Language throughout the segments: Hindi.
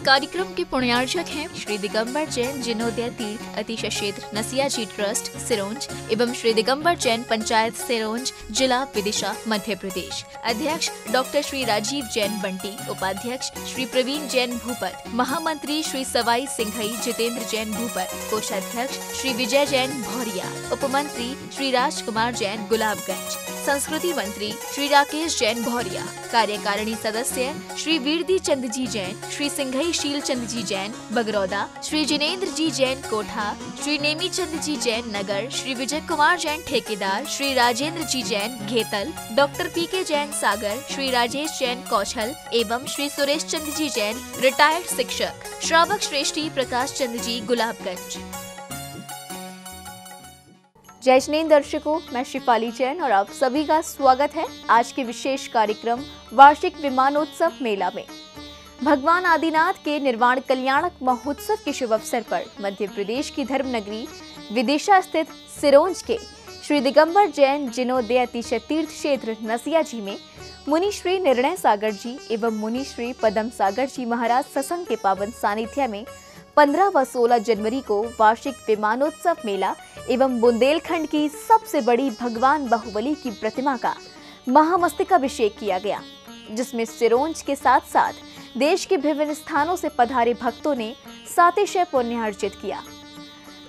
कार्यक्रम के पुण्यार्चक हैं श्री दिगंबर जैन जिनोदय तीर्थ अतिशय क्षेत्र नसिया जी ट्रस्ट सिरोंज एवं श्री दिगंबर जैन पंचायत सिरोंज जिला विदिशा मध्य प्रदेश। अध्यक्ष डॉक्टर श्री राजीव जैन बंटी, उपाध्यक्ष श्री प्रवीण जैन भूपत, महामंत्री श्री सवाई सिंघई जितेंद्र जैन भूपत, कोषाध्यक्ष श्री विजय जैन भौरिया, उपमंत्री श्री राजकुमार जैन गुलाबगंज, संस्कृति मंत्री श्री राकेश जैन भौरिया, कार्यकारिणी सदस्य श्री वीरदी चंद जी जैन, श्री सिंघई शील चंद जी जैन बगरौदा, श्री जिनेन्द्र जी जैन कोठा, श्री नेमी चंद जी जैन नगर, श्री विजय कुमार जैन ठेकेदार, श्री राजेंद्र जी जैन घेतल, डॉक्टर पीके जैन सागर, श्री राजेश जैन कौशल एवं श्री सुरेश चंद जी जैन रिटायर्ड शिक्षक, श्रावक श्रेष्ठी प्रकाश चंद जी गुलाबगंज। जय जिनेंद्र दर्शकों, मैं शिफाली जैन और आप सभी का स्वागत है आज के विशेष कार्यक्रम वार्षिक विमानोत्सव मेला में। भगवान आदिनाथ के निर्वाण कल्याणक महोत्सव के शुभ अवसर पर मध्य प्रदेश की धर्म नगरी विदिशा स्थित सिरोंज के श्री दिगंबर जैन जिनोदय अतिशय तीर्थ क्षेत्र नसिया जी में मुनि श्री निर्णय सागर जी एवं मुनि श्री पदम सागर जी महाराज सत्संग के पावन सानिध्य में 15 व 16 जनवरी को वार्षिक विमानोत्सव मेला एवं बुंदेलखंड की सबसे बड़ी भगवान बाहुबली की प्रतिमा का महामस्तकाभिषेक किया गया, जिसमें सिरोंज के साथ साथ देश के विभिन्न स्थानों से पधारे भक्तों ने सातिशय पुण्य अर्जित किया।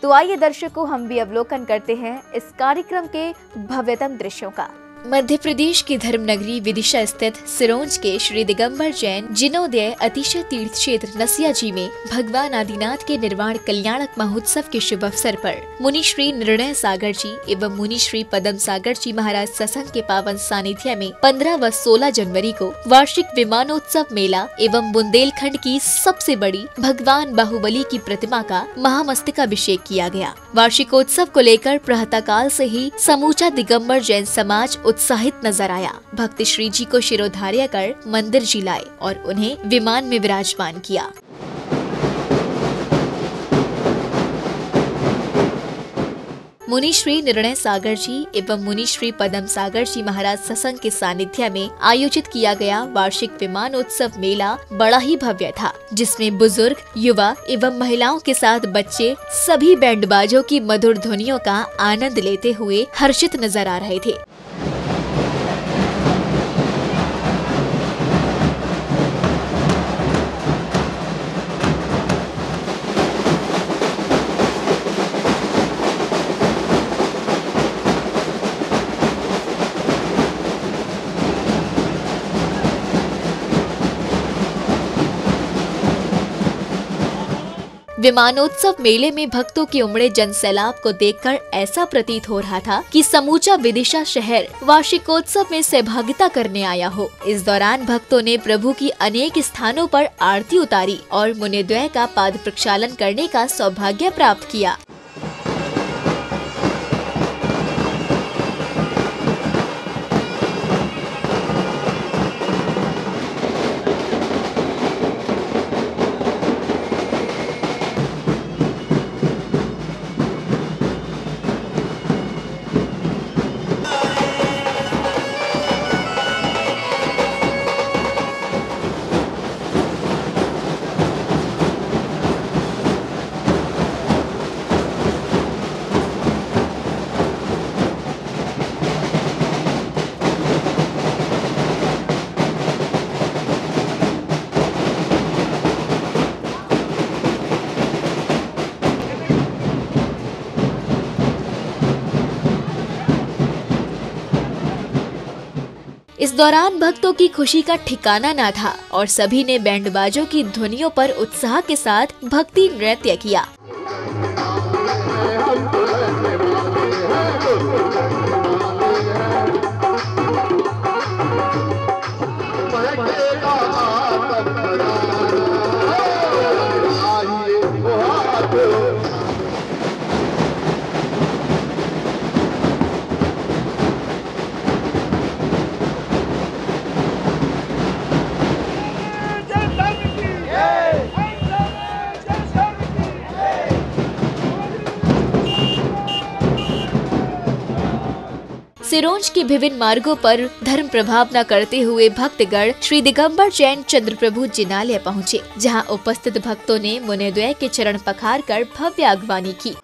तो आइए दर्शकों, हम भी अवलोकन करते हैं इस कार्यक्रम के भव्यतम दृश्यों का। मध्य प्रदेश की धर्म नगरी विदिशा स्थित सिरोंज के श्री दिगंबर जैन जिनोदय अतिशय तीर्थ क्षेत्र नसिया जी में भगवान आदिनाथ के निर्वाण कल्याणक महोत्सव के शुभ अवसर पर मुनि श्री निर्णय सागर जी एवं मुनि श्री पदम सागर जी महाराज सत्संग के पावन सानिध्य में 15 व 16 जनवरी को वार्षिक विमानोत्सव मेला एवं बुंदेलखंड की सबसे बड़ी भगवान बाहुबली की प्रतिमा का महामस्तकाभिषेक किया गया। वार्षिकोत्सव को लेकर प्रातःकाल से ही समूचा दिगंबर जैन समाज उत्साहित नजर आया। भक्त श्री जी को शिरोधार्य कर मंदिर जी लाए और उन्हें विमान में विराजमान किया। मुनि श्री निर्णय सागर जी एवं मुनि श्री पदम सागर जी महाराज सत्संग के सानिध्य में आयोजित किया गया वार्षिक विमानोत्सव मेला बड़ा ही भव्य था, जिसमें बुजुर्ग, युवा एवं महिलाओं के साथ बच्चे सभी बैंडबाजों की मधुर ध्वनियों का आनंद लेते हुए हर्षित नजर आ रहे थे। विमानोत्सव मेले में भक्तों के उमड़े जनसैलाब को देखकर ऐसा प्रतीत हो रहा था कि समूचा विदिशा शहर वार्षिकोत्सव में सहभागिता करने आया हो। इस दौरान भक्तों ने प्रभु की अनेक स्थानों पर आरती उतारी और मुनिद्वय का पाद प्रक्षालन करने का सौभाग्य प्राप्त किया। इस दौरान भक्तों की खुशी का ठिकाना न था और सभी ने बैंडबाजों की ध्वनियों पर उत्साह के साथ भक्ति नृत्य किया। सिरोंज के विभिन्न मार्गों पर धर्म प्रभाव न करते हुए भक्तगण श्री दिगंबर जैन चंद्रप्रभु जिनालय पहुँचे, जहाँ उपस्थित भक्तों ने मुनिद्वय के चरण पखार कर भव्य अगवानी की।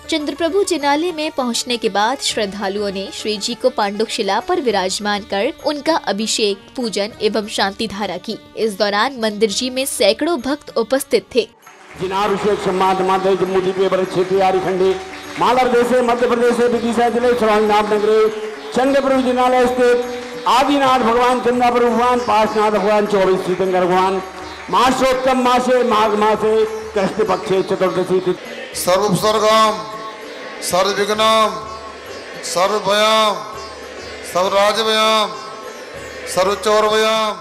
चंद्रप्रभु जिनालय में पहुंचने के बाद श्रद्धालुओं ने श्री जी को पांडुक शिला पर विराजमान कर उनका अभिषेक, पूजन एवं शांति धारा की। इस दौरान मंदिर जी में सैकड़ों भक्त उपस्थित थे। मध्य प्रदेश विदिशा जिले स्वामीनाथ नगरे चंद्रप्रभु जिनालय स्थित आदिनाथ भगवान चंद्रप्रभु भगवान पार्श्वनाथ भगवान 24 तीर्थंकर भगवान मासोत्तम मासे माघ मासे कृष्ण पक्षे चतुर्दशी सर्वोपसर्गम सर्वविघ्नम सर्वभयम सर्वराजभयम सर्वचौरभयम।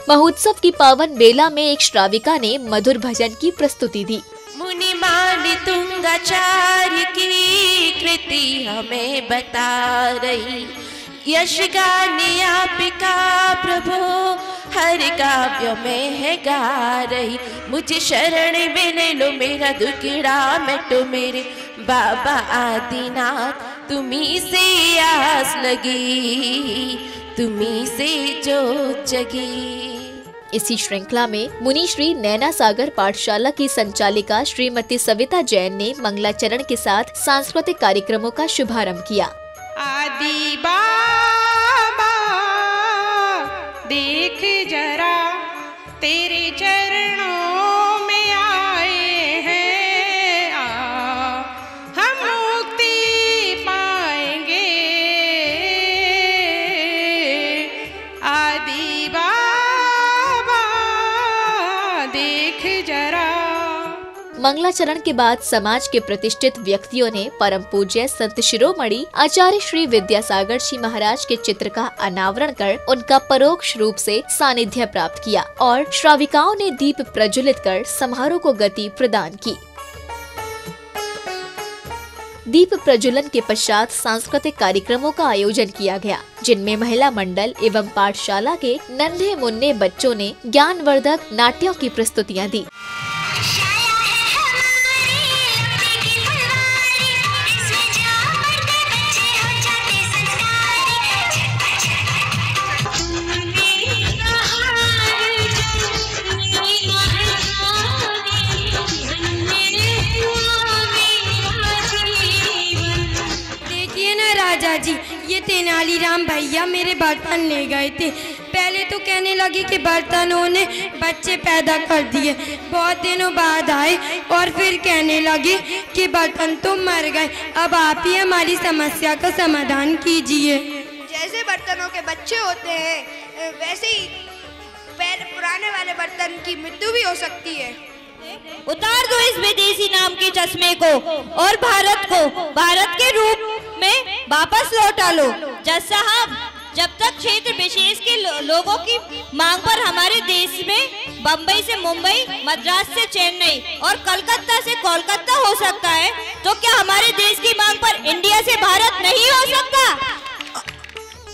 महोत्सव की पावन बेला में एक श्राविका ने मधुर भजन की प्रस्तुति दी। मुनिमान तुंगाचार्य की कृति हमें बता रही, यश गाने आपका प्रभु हर काव्य में है गा रही। मुझे शरण में ले लो मेरा दुखड़ा मिटो मेरे बाबा आदिनाथ, तुम्ही से आस लगी तुम्ही से जो जगी। इसी श्रृंखला में मुनि श्री नैना सागर पाठशाला की संचालिका श्रीमती सविता जैन ने मंगलाचरण के साथ सांस्कृतिक कार्यक्रमों का शुभारंभ किया। आदि बाबा देख जरा तेरे चरणों में आए हैं, हम मुक्ति पाएंगे। आदि बाबा देख जरा। मंगलाचरण के बाद समाज के प्रतिष्ठित व्यक्तियों ने परम पूज्य संत शिरोमणि आचार्य श्री विद्यासागर जी महाराज के चित्र का अनावरण कर उनका परोक्ष रूप से सानिध्य प्राप्त किया और श्राविकाओं ने दीप प्रज्वलित कर समारोह को गति प्रदान की। दीप प्रज्वलन के पश्चात सांस्कृतिक कार्यक्रमों का आयोजन किया गया, जिनमें महिला मंडल एवं पाठशाला के नन्हे मुन्ने बच्चों ने ज्ञानवर्धक नाट्यों की प्रस्तुतियां दी। राजा जी, ये तेनालीराम भैया मेरे बर्तन ले गए थे। पहले तो कहने लगे कि बर्तनों ने बच्चे पैदा कर दिए, बहुत दिनों बाद आए और फिर कहने लगे कि बर्तन तो मर गए। अब आप ही हमारी समस्या का समाधान कीजिए। जैसे बर्तनों के बच्चे होते हैं वैसे ही पुराने वाले बर्तन की मृत्यु भी हो सकती है। उतार दो इस विदेशी नाम के चश्मे को और भारत को भारत के रूप में वापस लौटा लो। जज साहब, जब तक क्षेत्र विशेष के लोगों की मांग पर हमारे देश में बम्बई से मुंबई, मद्रास से चेन्नई और कलकत्ता से कोलकाता हो सकता है, तो क्या हमारे देश की मांग पर इंडिया से भारत नहीं हो सकता?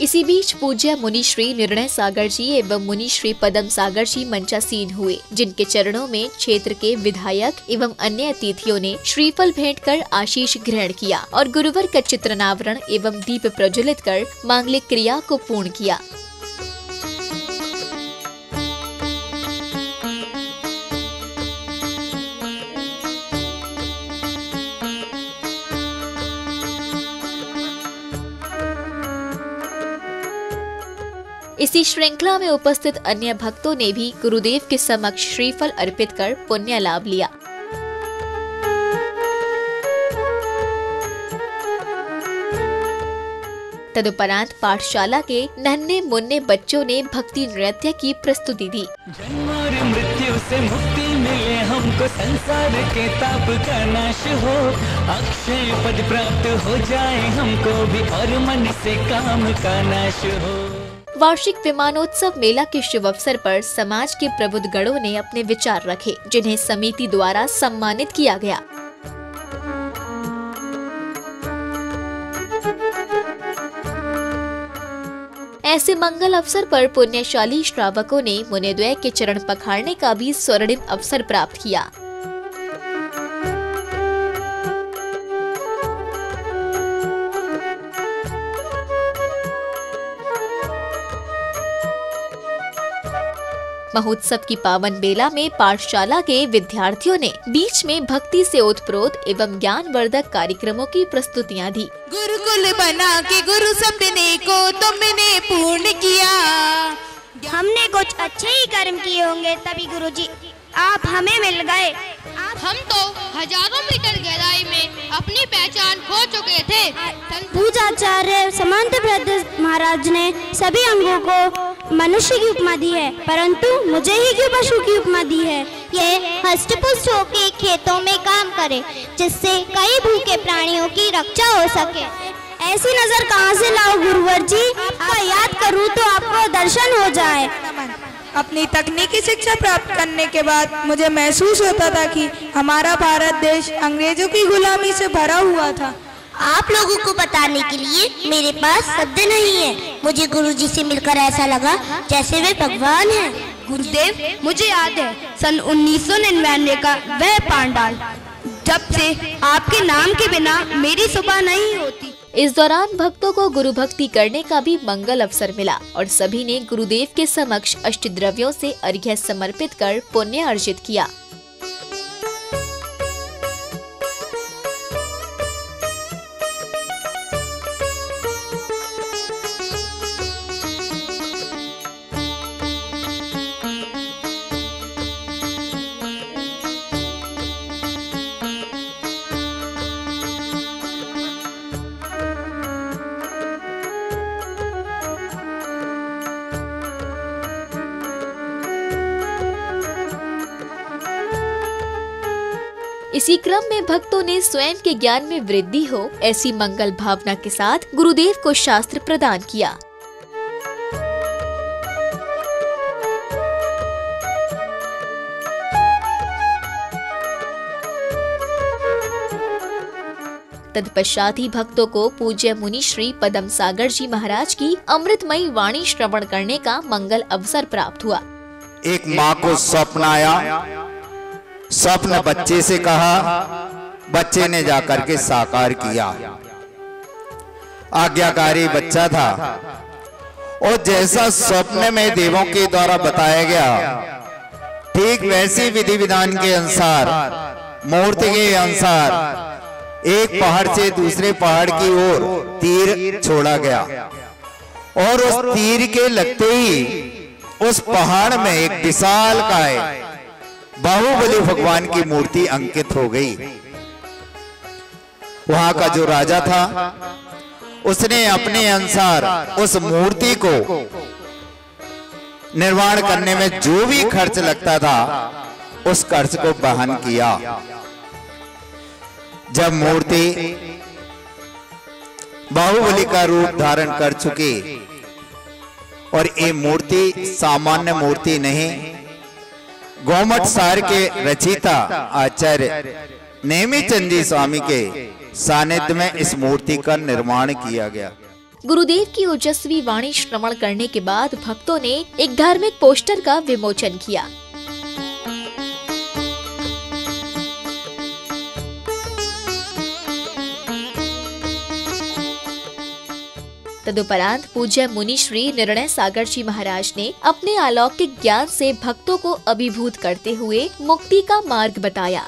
इसी बीच पूज्य मुनि श्री निर्णय सागर जी एवं मुनि श्री पदम सागर जी मंचासीन हुए, जिनके चरणों में क्षेत्र के विधायक एवं अन्य अतिथियों ने श्रीफल भेंट कर आशीष ग्रहण किया और गुरुवर का चित्रनावरण एवं दीप प्रज्वलित कर मांगलिक क्रिया को पूर्ण किया। इसी श्रृंखला में उपस्थित अन्य भक्तों ने भी गुरुदेव के समक्ष श्रीफल अर्पित कर पुण्य लाभ लिया। तदुपरांत पाठशाला के नन्हे मुन्ने बच्चों ने भक्ति नृत्य की प्रस्तुति दी। जन्म और मृत्यु से मुक्ति मिले हमको, संसार के ताप का नाश हो, अक्षय पद प्राप्त हो जाए हमको भी, और मन से काम का नाश हो। वार्षिक विमानोत्सव मेला के शुभ अवसर पर समाज के प्रबुद्ध गणों ने अपने विचार रखे, जिन्हें समिति द्वारा सम्मानित किया गया। ऐसे मंगल अवसर पर पुण्यशाली श्रावकों ने मुनिद्वय के चरण पखारने का भी स्वर्णिम अवसर प्राप्त किया। महोत्सव की पावन बेला में पाठशाला के विद्यार्थियों ने बीच में भक्ति से ओतप्रोत एवं ज्ञानवर्धक कार्यक्रमों की प्रस्तुतियां दी। गुरुकुल बना के गुरु सपने को तुमने पूर्ण किया। हमने कुछ अच्छे ही कर्म किए होंगे तभी गुरुजी आप हमें मिल गए। हम तो हजारों मीटर गहराई में अपनी पहचान खो चुके थे। पूजाचार्य समंतभद्र महाराज ने सभी अंगों को मनुष्य की उपमा दी है, परंतु मुझे ही क्यों पशु की उपमा दी है। ये हष्टपुष्ट होके खेतों में काम करे, जिससे कई भूखे प्राणियों की रक्षा हो सके। ऐसी नजर कहाँ से लाओ गुरुवर जी, आपका याद करूँ तो आपको दर्शन हो जाए। अपनी तकनीकी शिक्षा प्राप्त करने के बाद मुझे महसूस होता था कि हमारा भारत देश अंग्रेजों की गुलामी से भरा हुआ था। आप लोगों को बताने के लिए मेरे पास शब्द नहीं है। मुझे गुरुजी से मिलकर ऐसा लगा जैसे वे भगवान हैं। गुरुदेव, मुझे याद है सन 1999 का वह पांडाल, जब से आपके नाम के बिना मेरी सुबह नहीं होती। इस दौरान भक्तों को गुरु भक्ति करने का भी मंगल अवसर मिला और सभी ने गुरुदेव के समक्ष अष्टद्रव्यों से अर्घ्य समर्पित कर पुण्य अर्जित किया। इसी क्रम में भक्तों ने स्वयं के ज्ञान में वृद्धि हो ऐसी मंगल भावना के साथ गुरुदेव को शास्त्र प्रदान किया। तत्पश्चात ही भक्तों को पूज्य मुनि श्री पदम सागर जी महाराज की अमृतमयी वाणी श्रवण करने का मंगल अवसर प्राप्त हुआ। एक माँ को स्वप्न आया। स्वप्न बच्चे से कहा, बच्चे ने जाकर के साकार किया। आज्ञाकारी बच्चा था और जैसा स्वप्न में देवों के द्वारा बताया गया, ठीक वैसी विधि विधान के अनुसार, मूर्ति के अनुसार एक पहाड़ से दूसरे पहाड़ की ओर तीर छोड़ा गया और उस तीर के लगते ही उस पहाड़ में एक विशालकाय बाहुबली भगवान की मूर्ति अंकित हो गई। वहां का जो राजा था उसने अपने अनुसार उस मूर्ति को निर्माण करने में जो भी खर्च लगता था उस खर्च को वहन किया। जब मूर्ति बाहुबली का रूप धारण कर चुकी और ये मूर्ति सामान्य मूर्ति नहीं, गोमठ सार के रचयिता आचार्य नेमिचंद जी स्वामी के सानिध्य में इस मूर्ति का निर्माण किया गया। गुरुदेव की ओजस्वी वाणी श्रवण करने के बाद भक्तों ने एक धार्मिक पोस्टर का विमोचन किया। तदुपरांत पूज्य मुनि श्री निर्णय सागर जी महाराज ने अपने अलौकिक ज्ञान से भक्तों को अभिभूत करते हुए मुक्ति का मार्ग बताया।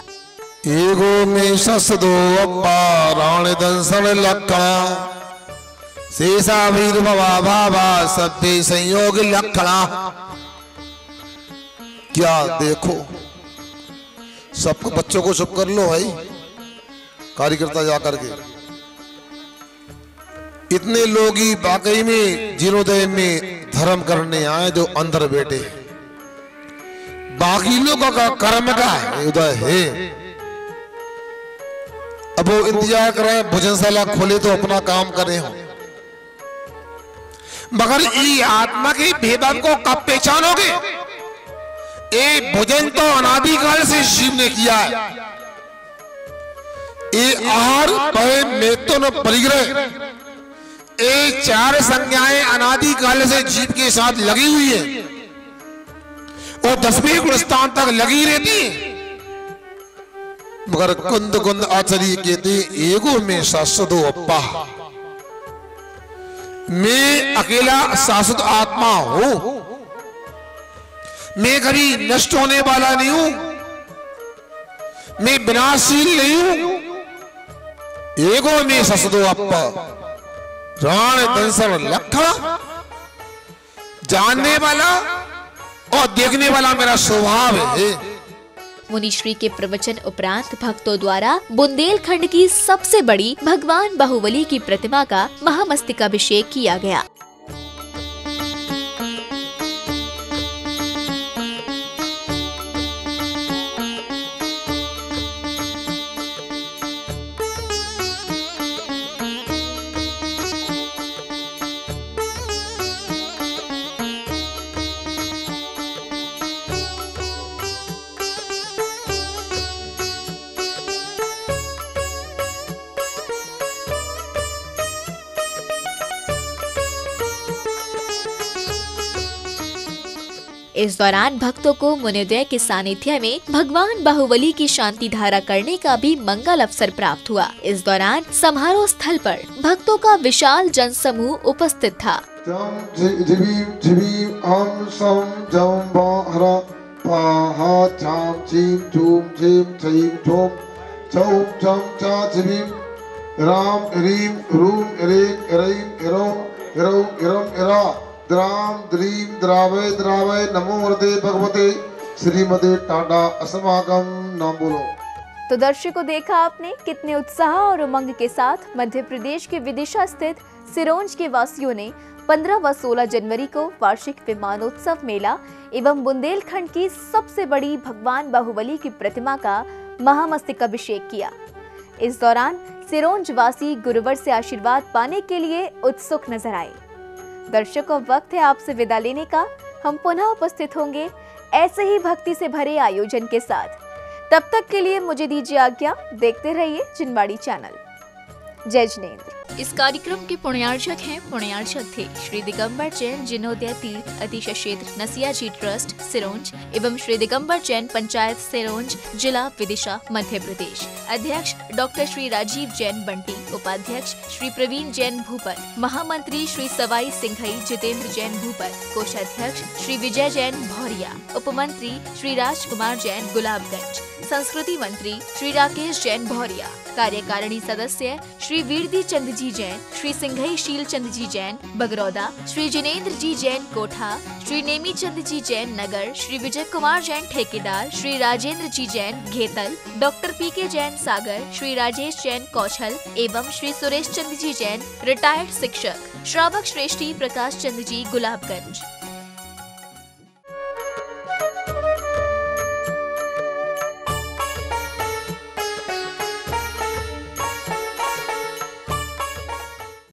एगो में ससदो अप्पा राण दंसन लक्का शेषाभिर्भवा भावा सत्य संयोग लक्षणा। क्या देखो, सबको बच्चों को चुप कर लो भाई, कार्यकर्ता जाकर के। इतने लोग ही वाकई में जीर्णोदय में धर्म करने आए जो अंदर बैठे, बाकी लोगों का कर्म का है उदय है। अब वो इंतजार कर रहे हैं भोजनशाला खोले तो अपना काम करें हो, मगर ये आत्मा के भेदभाव को कब पहचानोगे? ये भोजन तो अनादिकाल से शिव ने किया है। ये आहार भय मेतन परिग्रह, ये 4 संज्ञाएं अनादिकाल से जीव के साथ लगी हुई है और 10वें गुणस्थान तक लगी रहती है। मगर कुंद कुंद आचार्य कहते एगो में शाश्वत अप्पा, मैं अकेला शाश्वत आत्मा हूं, मैं कभी नष्ट होने वाला नहीं हूं, मैं विनाशशील नहीं हूं। एगो में शाश्वत अप्पा प्राण दंसर लखा, जानने वाला और देखने वाला मेरा स्वभाव है। मुनिश्री के प्रवचन उपरांत भक्तों द्वारा बुंदेलखंड की सबसे बड़ी भगवान बाहुबली की प्रतिमा का महामस्तकाभिषेक किया गया। इस दौरान भक्तों को मुनियोदय के सानिध्य में भगवान बाहुबली की शांति धारा करने का भी मंगल अवसर प्राप्त हुआ। इस दौरान समारोह स्थल पर भक्तों का विशाल जनसमूह उपस्थित था। राम रीम रूम द्राम द्रीम द्रावय द्रावय नमो वरदे भगवते श्रीमते टाटा असमागम। नाम बोलो। तो दर्शकों, देखा आपने कितने उत्साह और उमंग के साथ मध्य प्रदेश के विदिशा स्थित सिरोंज के वासियों ने 15 व 16 जनवरी को वार्षिक विमानोत्सव मेला एवं बुंदेलखंड की सबसे बड़ी भगवान बाहुबली की प्रतिमा का महामस्तकाभिषेक किया। इस दौरान सिरोंज वासी गुरुवर से आशीर्वाद पाने के लिए उत्सुक नजर आए। दर्शकों, वक्त है आपसे विदा लेने का। हम पुनः उपस्थित होंगे ऐसे ही भक्ति से भरे आयोजन के साथ। तब तक के लिए मुझे दीजिए आज्ञा। देखते रहिए जिनवाड़ी चैनल। जय जिनेंद्र। इस कार्यक्रम के पुण्यार्चक थे श्री दिगंबर जैन जिनोदय तीर्थ अतिश क्षेत्र नसिया जी ट्रस्ट सिरोंज एवं श्री दिगंबर जैन पंचायत सिरोंज जिला विदिशा मध्य प्रदेश। अध्यक्ष डॉक्टर श्री राजीव जैन बंटी, उपाध्यक्ष श्री प्रवीण जैन भूपल, महामंत्री श्री सवाई सिंघई जितेंद्र जैन भूपल, कोषाध्यक्ष श्री विजय जैन भौरिया, उपमंत्री श्री राजकुमार जैन गुलाबगंज, संस्कृति मंत्री श्री राकेश जैन भौरिया, कार्यकारिणी सदस्य श्री वीरदी चंद जी जैन, श्री सिंघई शील चंद जी जैन बगरौदा, श्री जिनेंद्र जी जैन कोठा, श्री नेमी चंद जी जैन नगर, श्री विजय कुमार जैन ठेकेदार, श्री राजेंद्र जी जैन घेतल, डॉक्टर पीके जैन सागर, श्री राजेश जैन कौशल एवं श्री सुरेश चंद जी जैन रिटायर्ड शिक्षक, श्रावक श्रेष्ठी प्रकाश चंद जी गुलाबगंज।